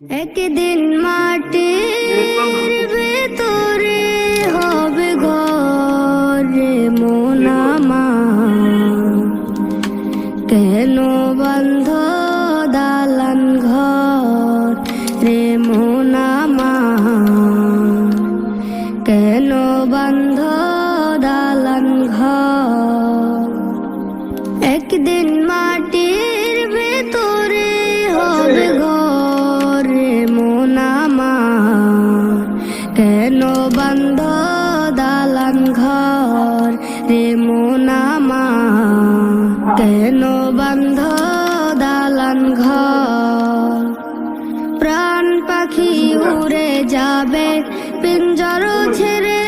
একদিন মাটির ভেতরে হবে ঘর রে মন আমার, কেন বন্ধ দালান ঘর রে মন আমার, কেন বন্ধ দালান ঘর। একদিন মাটির ভেতরে হবে ঘর রে মন আমার, কেন বন্ধ দালান ঘর রে মন আমার, কেন বন্ধ দালান ঘর। প্রাণ পাখি উড়ে যাবে পিঞ্জর ছেড়ে,